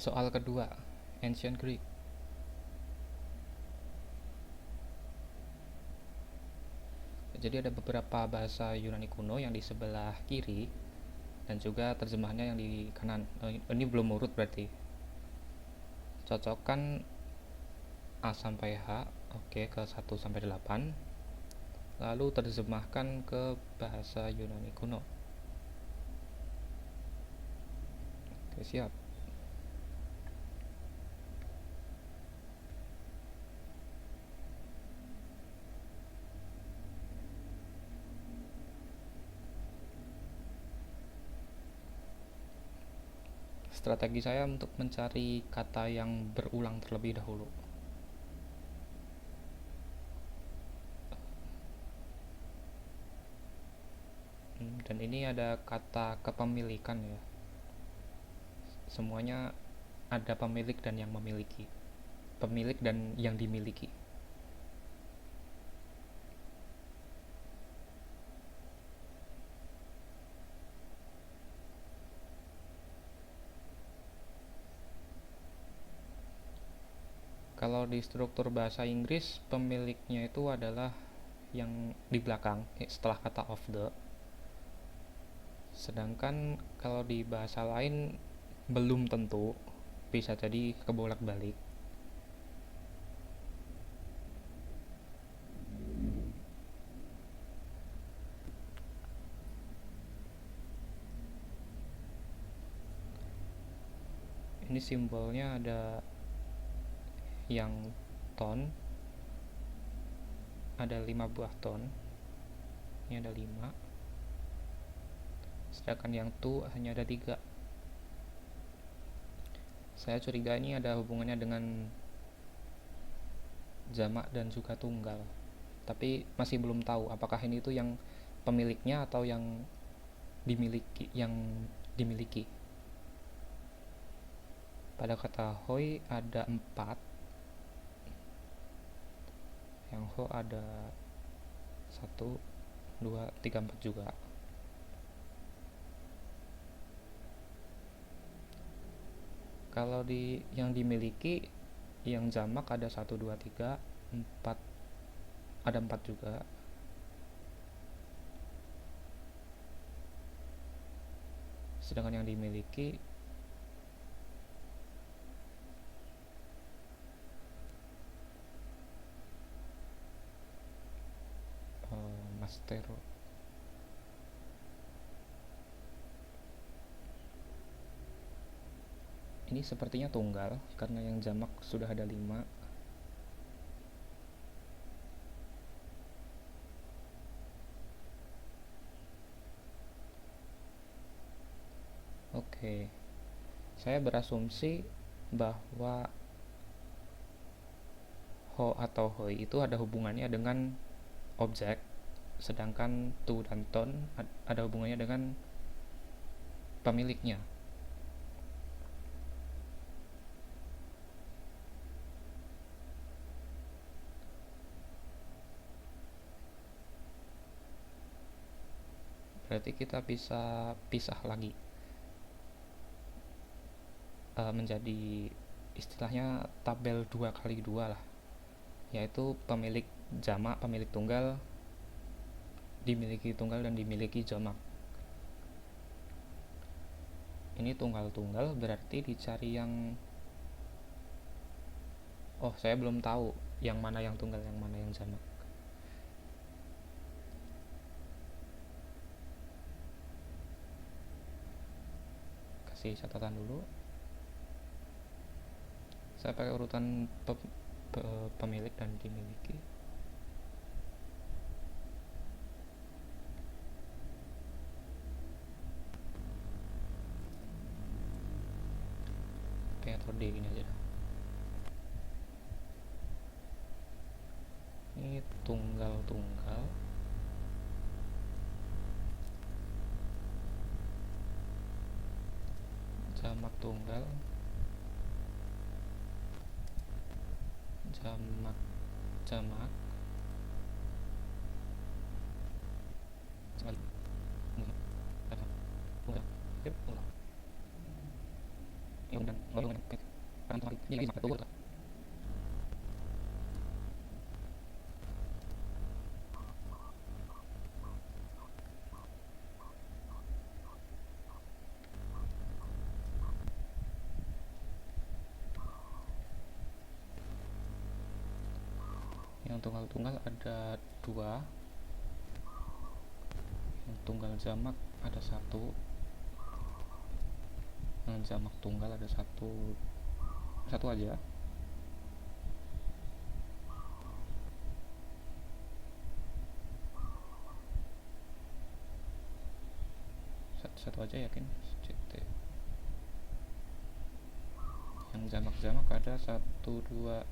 Soal kedua, Ancient Greek. Jadi ada beberapa bahasa Yunani kuno yang di sebelah kiri dan juga terjemahannya yang di kanan. Ini belum urut berarti. Cocokkan A sampai H, oke, ke 1 sampai 8. Lalu terjemahkan ke bahasa Yunani kuno. Oke, siap. Strategi saya untuk mencari kata yang berulang terlebih dahulu. Dan ini ada kata kepemilikan ya. Semuanya ada pemilik dan yang memiliki. Pemilik dan yang dimiliki. Kalau di struktur bahasa Inggris, pemiliknya itu adalah yang di belakang setelah kata of the. Sedangkan kalau di bahasa lain belum tentu, bisa jadi kebolak-balik. Ini simbolnya ada yang ton, ada 5 buah ton. Ini ada 5. Sedangkan yang tu hanya ada 3. Saya curiga ini ada hubungannya dengan jamak dan juga tunggal. Tapi masih belum tahu apakah ini itu yang pemiliknya atau yang dimiliki. Pada kata hoi ada 4. Yang ho ada 1, 2, 3, 4 juga. Kalau di yang dimiliki, yang jamak ada 1, 2, 3, 4. Ada 4 juga. Sedangkan yang dimiliki mastero. Ini sepertinya tunggal karena yang jamak sudah ada 5. Oke. Saya berasumsi bahwa ho atau hoi itu ada hubungannya dengan objek, sedangkan tu dan ton ada hubungannya dengan pemiliknya. Berarti kita bisa pisah lagi menjadi istilahnya tabel 2x2 lah, yaitu pemilik jamak, pemilik tunggal, dimiliki tunggal, dan dimiliki jamak. Ini tunggal-tunggal berarti dicari yang saya belum tahu yang mana yang tunggal, yang mana yang jamak. Kasih catatan dulu. Saya pakai urutan pemilik dan dimiliki. P atau D ini aja. Ini tunggal-tunggal, jamak tunggal, jamak jamak, Yang tunggal-tunggal ada 2, yang tunggal jamak ada 1, yang jamak tunggal ada satu aja. Satu aja yakin. CT. Yang jamak ada 1, 2,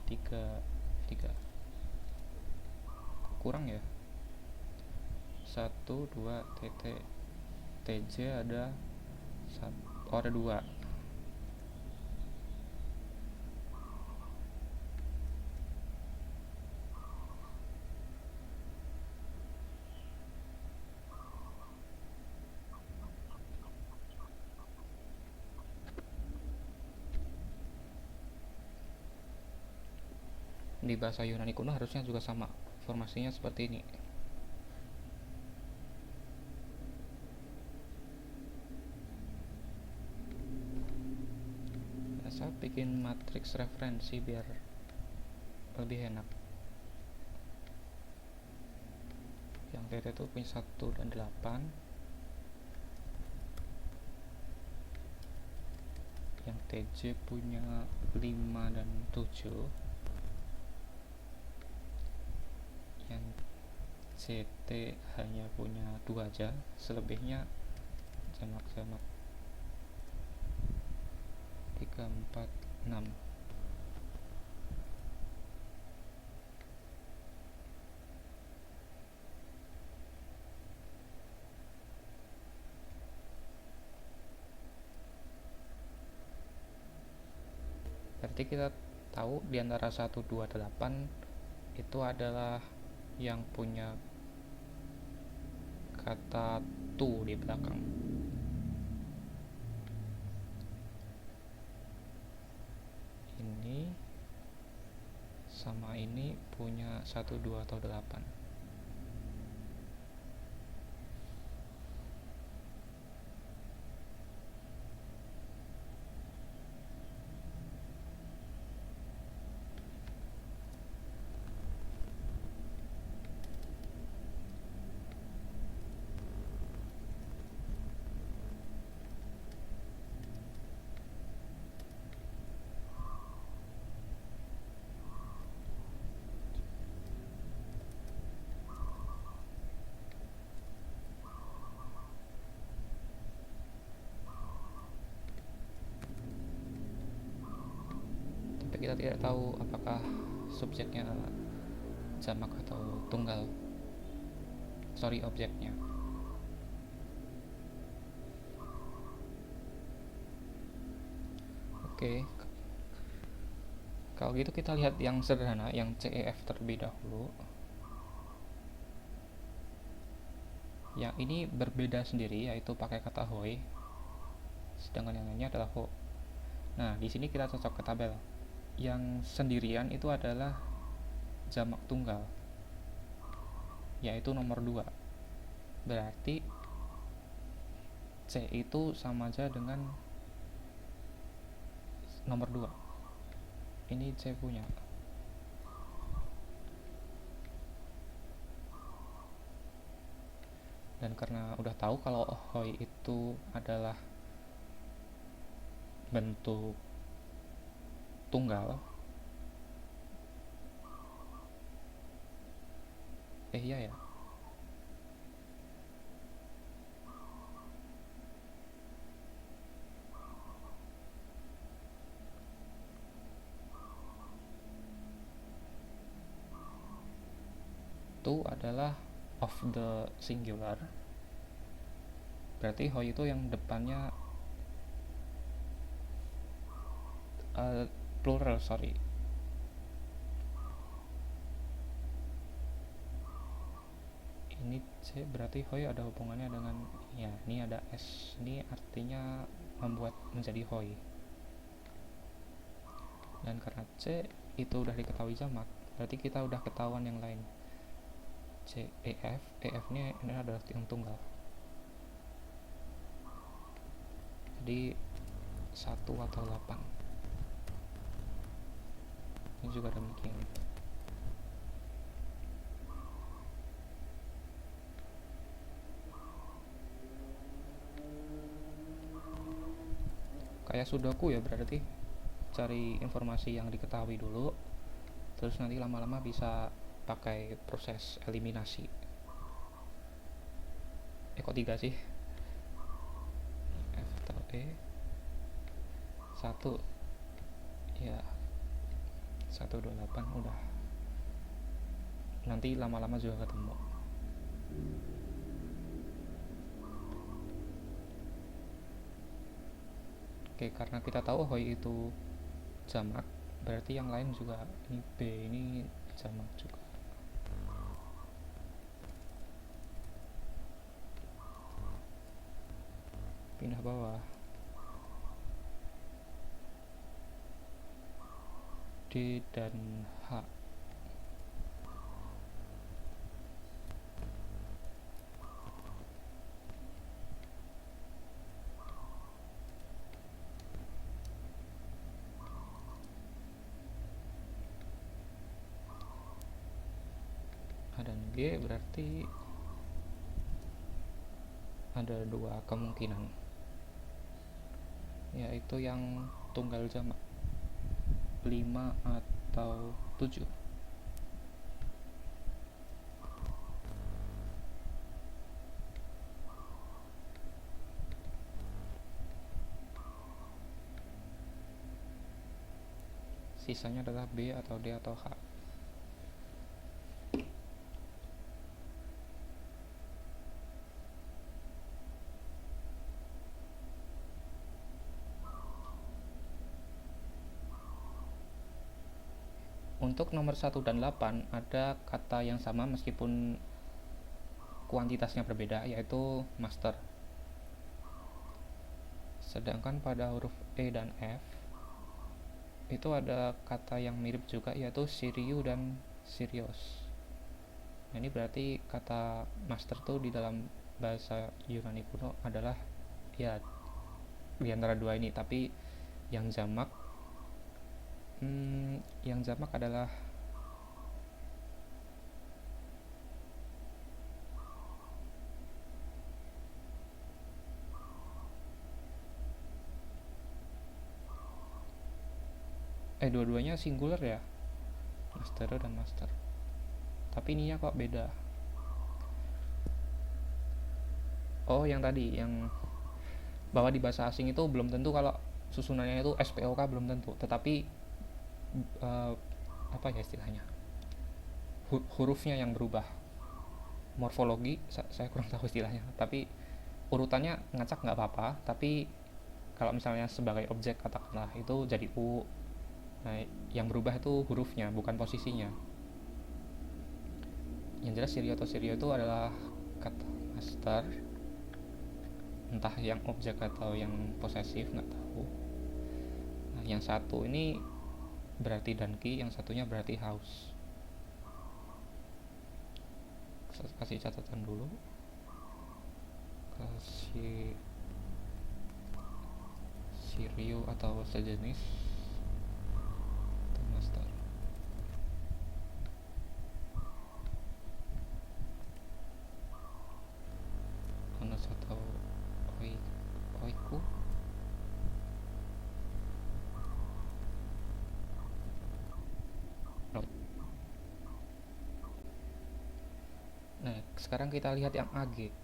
3 kurang ya. 1, 2 TT. TJ ada 1, ada 2. Di bahasa Yunani kuno harusnya juga sama formasinya seperti ini. Saya bikin matriks referensi biar lebih enak. Yang TT itu punya 1 dan 8, yang TJ punya 5 dan 7, yang CT hanya punya 2 aja, selebihnya jamak-jamak 3, 4, 6. Berarti kita tahu di antara 1, 2, 8 itu adalah yang punya kata tu di belakang. Ini sama ini punya 1, 2 atau 8. Tapi kita tidak tahu apakah subjeknya jamak atau tunggal. Objeknya. Oke. Kalau gitu kita lihat yang sederhana, yang CEF terlebih dahulu. Yang ini berbeda sendiri, yaitu pakai kata hoi, sedangkan yang lainnya adalah ho. Nah, di sini kita cocok ke tabel. Yang sendirian itu adalah jamak tunggal, yaitu nomor 2. Berarti C itu sama aja dengan nomor 2. Ini C punya. Dan karena udah tahu kalau hoi itu adalah bentuk tunggal, iya ya, itu adalah of the singular. Berarti hoi itu yang depannya plural, sorry. Ini C, berarti hoi ada hubungannya dengan, ya ini ada S, ini artinya membuat menjadi hoi. Dan karena C itu udah diketahui jamak, berarti kita udah ketahuan yang lain. C, E, F, nya ini adalah yang tunggal. Jadi 1 atau 8. Ini juga demikian. Kayak sudoku ya, berarti cari informasi yang diketahui dulu, terus nanti lama-lama bisa pakai proses eliminasi. Kok 3 sih? F atau E 1 ya, 128 udah, nanti lama-lama juga ketemu. Oke, karena kita tahu hoi itu jamak, berarti yang lain juga. Ini B ini jamak juga. Pindah bawah. D dan H. H dan G berarti ada 2 kemungkinan, yaitu yang tunggal jamak 5 atau 7. Sisanya adalah B atau D atau H. Untuk nomor 1 dan 8 ada kata yang sama meskipun kuantitasnya berbeda, yaitu master. Sedangkan pada huruf E dan F itu ada kata yang mirip juga, yaitu Siriu dan Sirios. Nah, ini berarti kata master tuh di dalam bahasa Yunani kuno adalah ya di antara 2 ini, tapi yang jamak adalah dua-duanya singular ya, master dan master, tapi ininya kok beda. Oh, yang tadi yang bahwa di bahasa asing itu belum tentu kalau susunannya itu SPOK, belum tentu, tetapi apa ya istilahnya, hurufnya yang berubah. Morfologi saya kurang tahu istilahnya, tapi urutannya ngacak nggak apa-apa, tapi kalau misalnya sebagai objek katakanlah itu jadi U. Nah, yang berubah itu hurufnya, bukan posisinya. Yang jelas Sirio atau Sirio itu adalah kata master, entah yang objek atau yang posesif, nggak tahu. Nah, yang satu ini berarti danki, yang satunya berarti house. Kasih catatan dulu, kasih Sirio atau sejenis master. Honus atau oiku. Nah, sekarang kita lihat yang AG.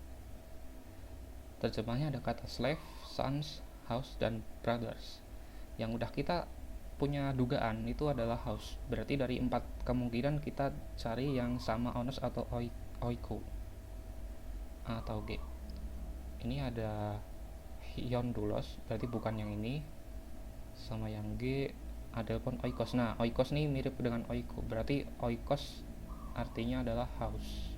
Terjemahnya ada kata slave, sons, house, dan brothers. Yang udah kita punya dugaan itu adalah house. Berarti dari 4 kemungkinan kita cari yang sama onus atau oiku, A atau G. Ini ada hiondulos, berarti bukan yang ini. Sama yang G ada pun oikos. Nah, oikos ini mirip dengan oiku, berarti oikos artinya adalah house.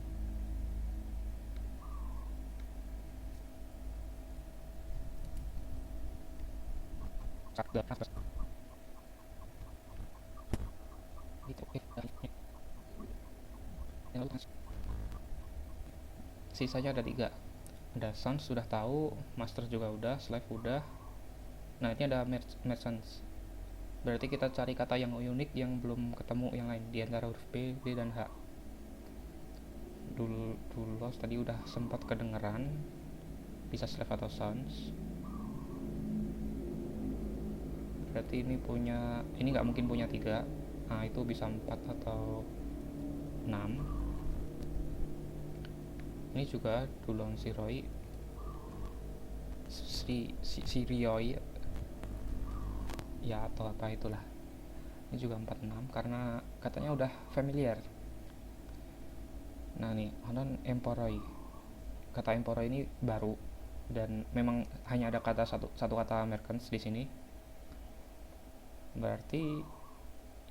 Sisanya ada 3. Ada Sons sudah tahu, Master juga udah, Slave udah. Nah ini ada Merchants. Berarti kita cari kata yang unik yang belum ketemu yang lain di antara huruf B, D, dan H. Dulos tadi udah sempat kedengeran, bisa Slave atau Sons. Berarti ini nggak mungkin punya 3. Nah itu bisa 4 atau 6. Ini juga Dulon Siroi, Sirioi ya, atau apa itulah. Ini juga 4-6 karena katanya udah familiar. Nah nih, Honon Emporoi. Kata Emporoi ini baru dan memang hanya ada satu kata Americans di sini. Berarti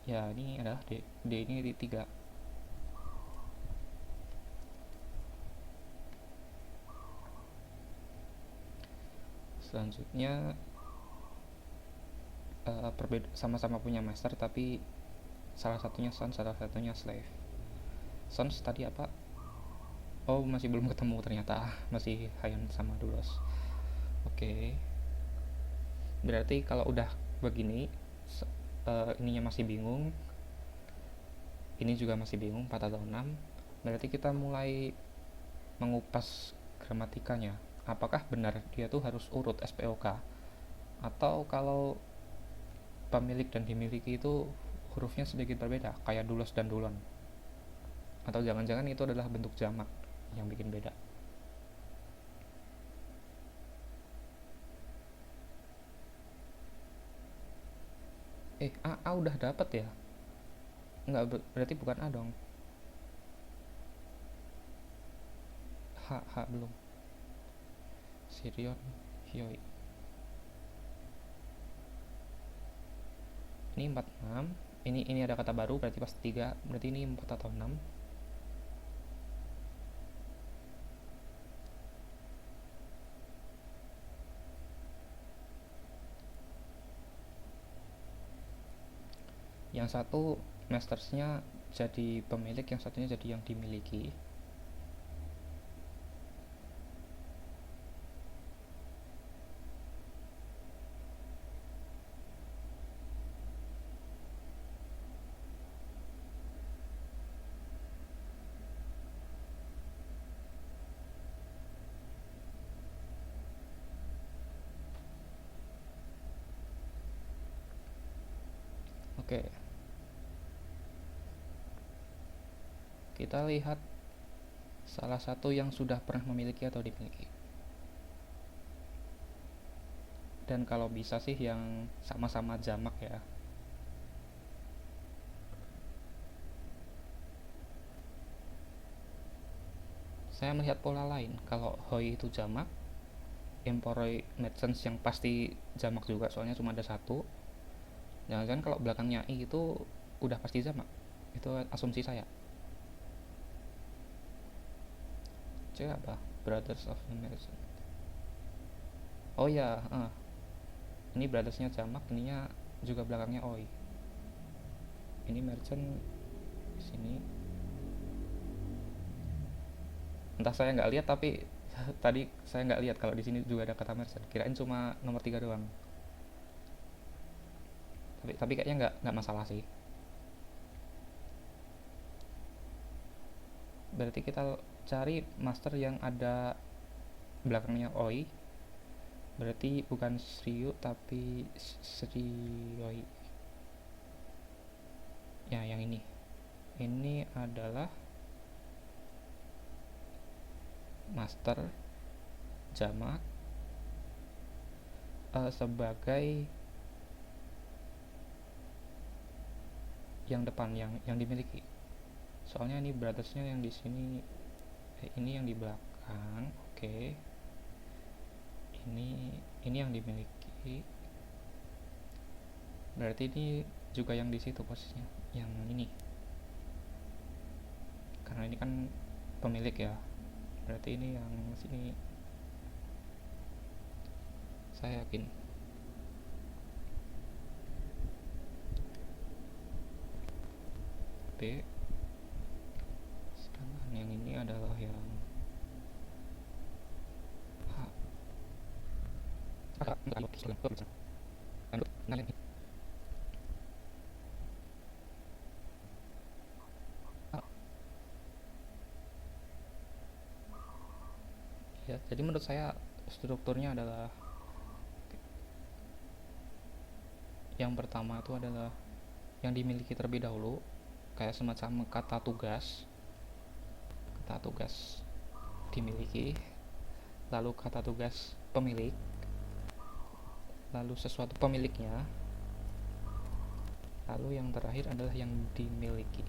ya ini adalah D ini di 3. Selanjutnya sama-sama punya master tapi salah satunya Sons, salah satunya Slave. Sons tadi apa? Oh masih belum ketemu ternyata, masih Hayon sama Dulos. Oke. Berarti kalau udah begini, ininya masih bingung, ini juga masih bingung 4 atau 6. Berarti kita mulai mengupas gramatikanya. Apakah benar dia tuh harus urut SPOK, atau kalau pemilik dan dimiliki itu hurufnya sedikit berbeda kayak Dulos dan Dulon, atau jangan-jangan itu adalah bentuk jamak yang bikin beda. A udah dapet ya? Nggak, berarti bukan A dong. H belum. Sirion Hyoi. Ini 4-6. Ini ada kata baru berarti pas 3. Berarti ini 4 atau 6. Yang satu mastersnya jadi pemilik, yang satunya jadi yang dimiliki. Oke, kita lihat salah satu yang sudah pernah memiliki atau dimiliki. Dan kalau bisa sih yang sama-sama jamak ya. Saya melihat pola lain. Kalau Hoi itu jamak, Emporoi Merchants yang pasti jamak juga, soalnya cuma ada satu. Jangan-jangan kalau belakangnya I itu udah pasti jamak. Itu asumsi saya. C apa? Brothers of the Merchant. Oh ya, ini brothersnya jamak, ininya juga belakangnya oi. Ini merchant di sini. Entah saya nggak lihat tapi tadi saya nggak lihat kalau di sini juga ada kata merchant. Kirain cuma nomor 3 doang. Tapi kayaknya nggak masalah sih. Berarti kita cari master yang ada belakangnya oi. Berarti bukan Sriyu tapi Srioi. Ya, yang ini. Ini adalah master jamak sebagai yang depan, yang dimiliki. Soalnya ini brothersnya yang di sini, ini yang di belakang. Oke. Ini yang dimiliki. Berarti ini juga yang di situ posisinya, yang ini. Karena ini kan pemilik ya. Berarti ini yang sini. Saya yakin. B, sedangkan yang ini adalah yang H. Ya, jadi menurut saya strukturnya adalah yang pertama itu adalah yang dimiliki terlebih dahulu, kayak semacam kata tugas dimiliki, lalu kata tugas pemilik, lalu sesuatu pemiliknya, lalu yang terakhir adalah yang dimiliki.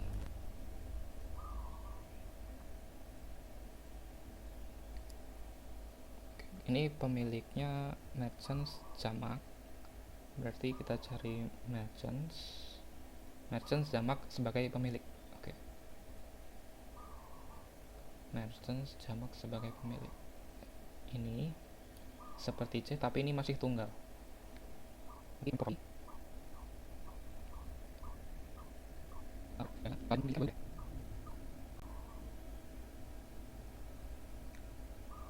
Ini pemiliknya merchants jamak, berarti kita cari merchants jamak sebagai pemilik. Oke. Merchants jamak sebagai pemilik. Ini seperti C tapi ini masih tunggal.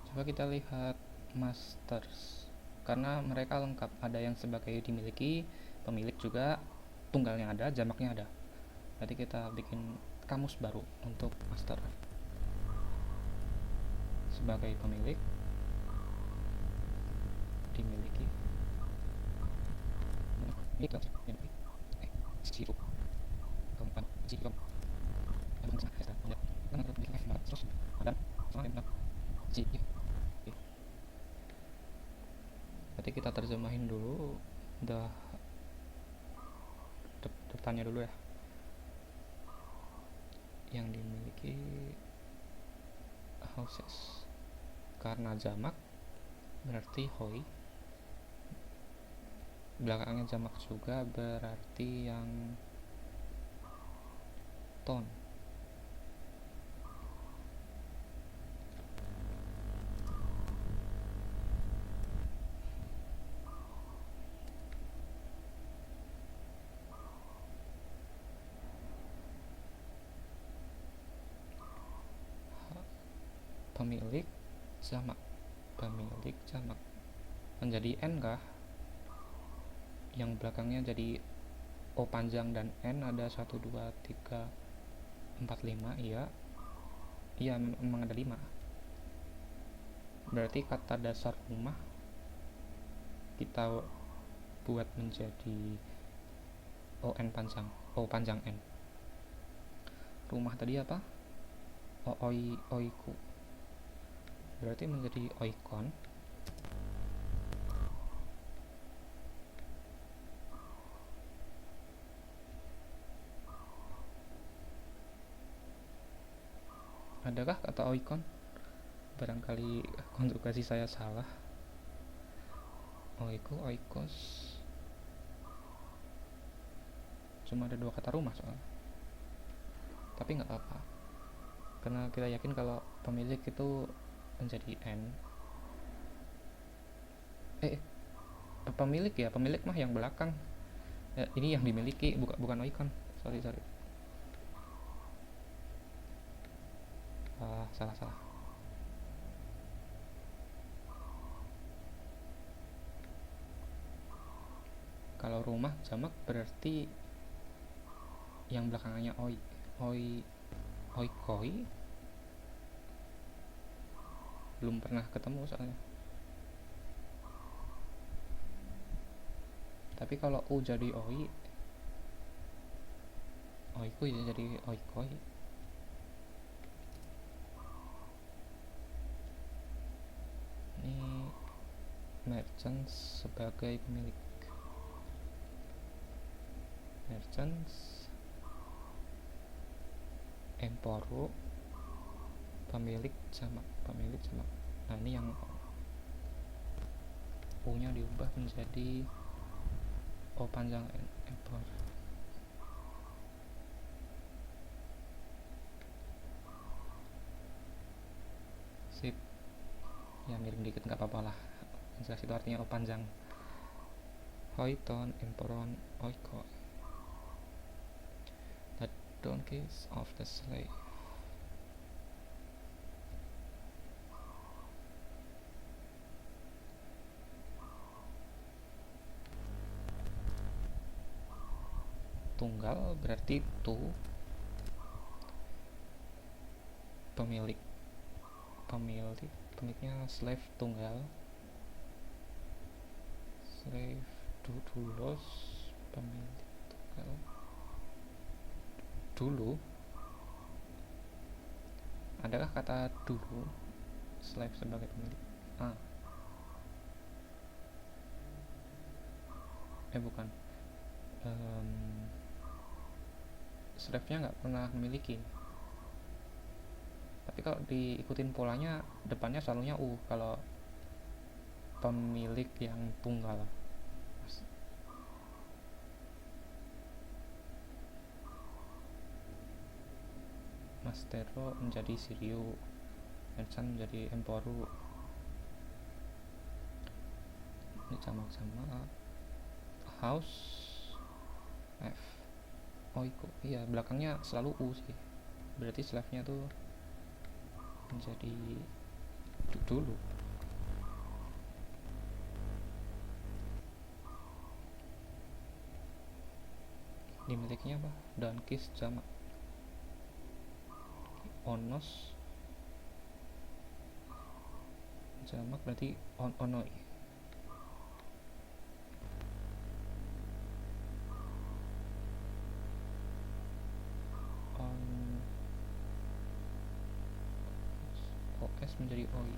Coba kita lihat masters, karena mereka lengkap, ada yang sebagai dimiliki, pemilik juga, tunggalnya ada, jamaknya ada. Berarti kita bikin kamus baru untuk master. Sebagai pemilik, dimiliki, berarti kita terjemahin dulu depannya dulu ya. Yang dimiliki houses, karena jamak berarti hoi, belakangnya jamak juga berarti yang ton. Pemilik jamak menjadi n kah? Yang belakangnya jadi O panjang dan N ada 1, 2, 3, 4, 5. Iya memang ada 5. Berarti kata dasar rumah kita buat menjadi O panjang N. Rumah tadi apa? Oiku, berarti menjadi oikon. Adakah kata oikon? Barangkali konjugasi saya salah. Oiku, oikos, cuma ada 2 kata rumah soalnya. Tapi nggak apa-apa, karena kita yakin kalau pemilik itu menjadi N. Pemilik mah yang belakang. Ini yang dimiliki, bukan oikon. Sorry. Salah. Kalau rumah jamak berarti yang belakangnya oikoi. Belum pernah ketemu soalnya. Tapi kalau u jadi oiku jadi oikoi. Ini merchants sebagai pemilik. Merchants emporo pemilik jamak. Nah ini yang U nya diubah menjadi O panjang N, empor. Sip, ya miring dikit nggak apa-apa lah, jelas itu artinya O panjang. Hoiton, emporon, oiko. donkeys of the slave. Tunggal berarti pemiliknya slave tunggal, slave doulos, pemilik tunggal. Dulu, adakah kata dulu slave sebagai pemilik? Bukan. Slave-nya nggak pernah memiliki. Tapi kalau diikutin polanya, depannya selalunya kalau pemilik yang tunggal. Mastero menjadi Sirio, Merchant menjadi Emporu. Ini sama-sama House F. Iya, belakangnya selalu U sih. Berarti slave-nya tuh menjadi dulu. Dimilikinya apa? Donkeys jamak. Onos jamak berarti onoi. OS menjadi OI.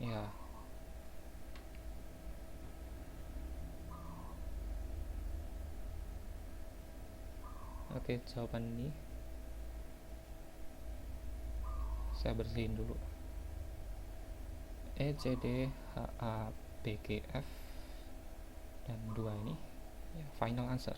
Ya. Oke, jawaban ini saya bersihin dulu. E, C, D, H, A, B, G, F dan 2 ini ya, final answer.